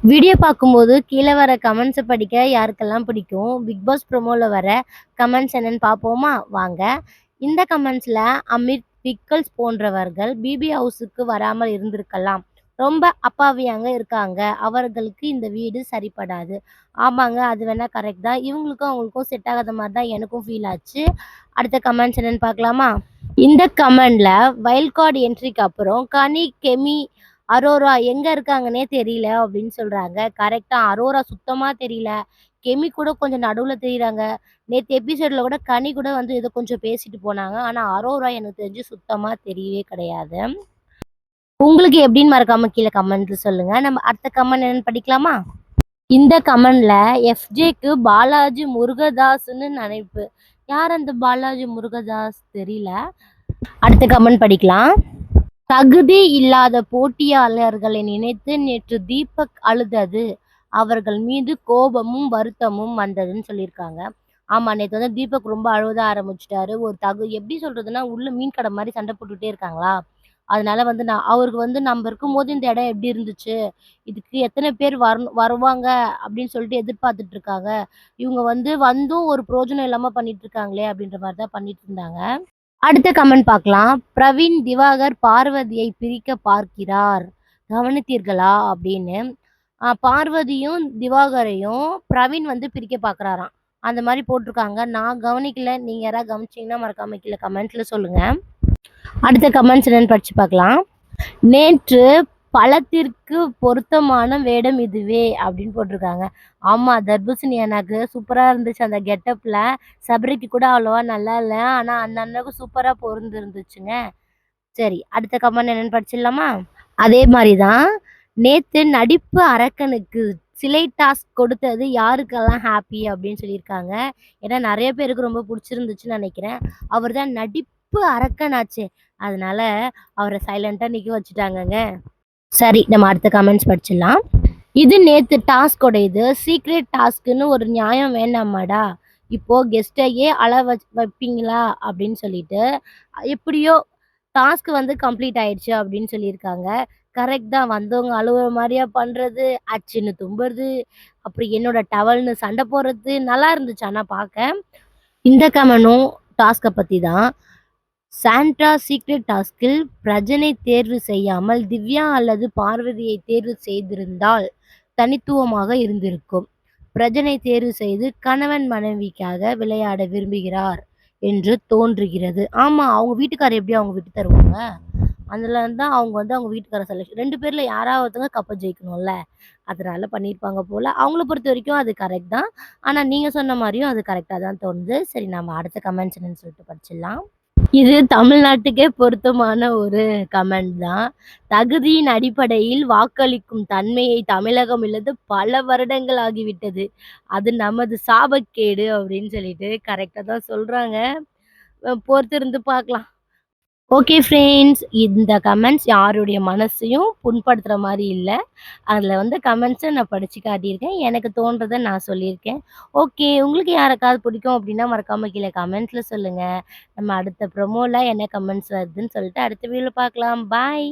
Video பார்க்கும்போது கீழ வர கமெண்ட்ஸ படிக்க யாருக்கெல்லாம் பிடிக்கும்? பிக் பாஸ் ப்ரோமோல வர கமெண்ட்ஸ் என்னன்னு பார்ப்போமா? வாங்க. இந்த கமெண்ட்ஸ்ல அமித், பிக்கல்ஸ் போன்றவர்கள் பிபி ஹவுஸுக்கு வராமல் இருந்திருக்கலாம். ரொம்ப அப்பாவியாங்க இருக்காங்க. அவர்களுக்கு இந்த வீடு சரிப்படாது. ஆமாங்க. அது வேணா கரெக்ட் தான். இவங்களுக்கும் அவங்களுக்கும் செட் ஆகாத மாரி தான் எனக்கும் ஃபீல் ஆச்சு. அடுத்த கமெண்ட்ஸ் என்னன்னு பார்க்கலாமா? இந்த கமெண்ட்ல வைல்ட் கார்ட் என்ட்ரிக்கு அப்புறம் கனி, கெமி, அரோரா எங்க இருக்காங்கன்னே தெரியல அப்படின்னு சொல்றாங்க. கரெக்ட்டா அரோரா சுத்தமா தெரியல. கெமி கூட கொஞ்சம் நடுவுல தெரியுறாங்க. நேத்து எபிசோட்ல கூட கனி கூட வந்து ஏதோ கொஞ்சம் பேசிட்டு போனாங்க. ஆனா அரோரா எனக்கு தெரிஞ்சு சுத்தமா தெரியவே கிடையாது. உங்களுக்கு எப்படின்னு மறக்காம கீழ கமெண்ட்ல சொல்லுங்க. நம்ம அடுத்த கமெண்ட் என்னன்னு படிக்கலாமா? இந்த கமெண்ட்ல எஃப்ஜேக்கு பாலாஜி முருகதாஸ்ன்னு நினைப்பு. யார் அந்த பாலாஜி முருகதாஸ் தெரியல. அடுத்த கமெண்ட் படிக்கலாம். தகுதி இல்லாத போட்டியாளர்களை நினைத்து நேற்று தீபக் அழுதது. அவர்கள் மீது கோபமும் வருத்தமும் வந்ததுன்னு சொல்லியிருக்காங்க. ஆமா, நேத்து வந்து தீபக் ரொம்ப அழுத ஆரம்பிச்சுட்டாரு. எப்படி சொல்றதுன்னா, உள்ள மீன் கடை மாரி சண்டை போட்டுட்டே இருக்காங்களா, அதனால வந்து அவருக்கு வந்து நம்ம இருக்கும்போது இந்த இடம் எப்படி இருந்துச்சு? இதுக்கு எத்தன பேர் வருவாங்க அப்படின்னு சொல்லிட்டு எதிர்பார்த்துட்டு இருக்காங்க. இவங்க வந்து வந்தும் ஒரு பிரயோஜனம் இல்லாம பண்ணிட்டு இருக்காங்களே அப்படின்ற மாரி தான் பண்ணிட்டு இருந்தாங்க. அடுத்த கமெண்ட் பார்க்கலாம். பிரவீன் திவாகர் பார்வதியை பிரிக்க பார்க்கிறார். கவனித்தீர்களா? அப்படின்னு. பார்வதியும் திவாகரையும் பிரவீன் வந்து பிரிக்க பார்க்குறாராம். அந்த மாரி போட்டிருக்காங்க. நான் கவனிக்கல. நீங்க யாராவது கவனிச்சீங்கன்னா மறக்காம கீழ கமெண்ட்ல சொல்லுங்க. அடுத்த கமெண்ட்ஸ் என்னன்னு படிச்சு பார்க்கலாம். நேற்று பழத்திற்கு பொருத்தமான வேடம் இதுவே அப்படின்னு போட்டிருக்காங்க. ஆமா, தர்பூசணி அண்ணாக்கு சூப்பரா இருந்துச்சு அந்த கெட்டப்ல. சபரிக்கு கூட அவ்வளவா நல்லா இல்ல. ஆனா அந்த அண்ணாக்கு சூப்பரா பொருந்திருந்துச்சுங்க. சரி, அடுத்த கமெண்ட் என்னன்னு படிச்சிடலாமா? அதே மாதிரி தான் நேத்து நடிப்பு அரக்கனுக்கு சிலை டாஸ்க் கொடுத்தது யாருக்கெல்லாம் ஹாப்பி அப்படின்னு சொல்லியிருக்காங்க. ஏன்னா நிறைய பேருக்கு ரொம்ப பிடிச்சிருந்துச்சுன்னு நினைக்கிறேன். அவர் தான் நடிப்பு அரக்கனாச்சே, அதனால அவரை சைலண்டா நிக்க வச்சுட்டாங்கங்க. சரி, நம்ம அடுத்த கமெண்ட்ஸ் படிச்சிடலாம். இது நேத்து டாஸ்கோட இது சீக்ரெட் டாஸ்க்னு ஒரு நியாயம் வேண்டாமாடா? இப்போ கெஸ்டையே வைப்பீங்களா அப்படின்னு சொல்லிட்டு எப்படியோ டாஸ்க் வந்து கம்ப்ளீட் ஆயிடுச்சு அப்படின்னு சொல்லியிருக்காங்க. கரெக்ட் தான். வந்தவங்க அழுவுற மாதிரியா பண்றது, அச்சுன்னு தும்புறது, அப்புறம் என்னோட டவல்னு சண்டை போடுறது நல்லா இருந்துச்சு. ஆனா பார்க்க இந்த கமெண்டும் டாஸ்கை பத்தி தான். சாண்ட்ரா சீக்ரெட் டாஸ்கில் பிரஜனை தேர்வு செய்யாமல் திவ்யா அல்லது பார்வதியை தேர்வு செய்திருந்தால் தனித்துவமாக இருந்திருக்கும். பிரஜனை தேர்வு செய்து கணவன் மனைவிக்காக விளையாட விரும்புகிறார் என்று தோன்றுகிறது. ஆமா, அவங்க வீட்டுக்காரர் எப்படி அவங்க விட்டு தருவாங்க? அதுல தான் அவங்க வந்து அவங்க வீட்டுக்கார செலக்ஷன் 2 பேர்ல யாராவது ஒருத்தவங்க கப்ப ஜெயிக்கணும்ல. அதனால பண்ணியிருப்பாங்க போல. அவங்கள பொறுத்த வரைக்கும் அது கரெக்ட் தான். ஆனா நீங்க சொன்ன மாரியும் அது கரெக்ட்டா தான் தோணுது. சரி, நம்ம அடுத்த கமெண்ட்ஸ் என்னன்னு சொல்லிட்டு படிச்சிடலாம். இது தமிழ்நாட்டுக்கே பொருத்தமான ஒரு கமெண்ட் தான். தகுதியின் அடிப்படையில் வாக்களிக்கும் தன்மையை தமிழகம் இழந்து பல வருடங்கள் ஆகிவிட்டது. அது நமது சாபக்கேடு அப்படின்னு சொல்லிட்டு கரெக்ட்டா தான் சொல்றாங்க. பொறுத்திருந்து பார்க்கலாம். ஓகே ஃப்ரெண்ட்ஸ், இந்த கமெண்ட்ஸ் யாருடைய மனசையும் புண்படுத்துற மாரி இல்ல. அதில வந்து கமெண்ட்ஸ நான் படிச்சு காட்டியிருக்கேன். எனக்கு தோன்றத நான் சொல்லியிருக்கேன். ஓகே, உங்களுக்கு யாருக்காவது பிடிக்கும் அப்படின்னா மறக்காம கீழ கமெண்ட்ஸ்ல சொல்லுங்க. நம்ம அடுத்த ப்ரோமோல என்ன கமெண்ட்ஸ் வருதுன்னு சொல்லிட்டு அடுத்த வீடியோல பார்க்கலாம். பாய்.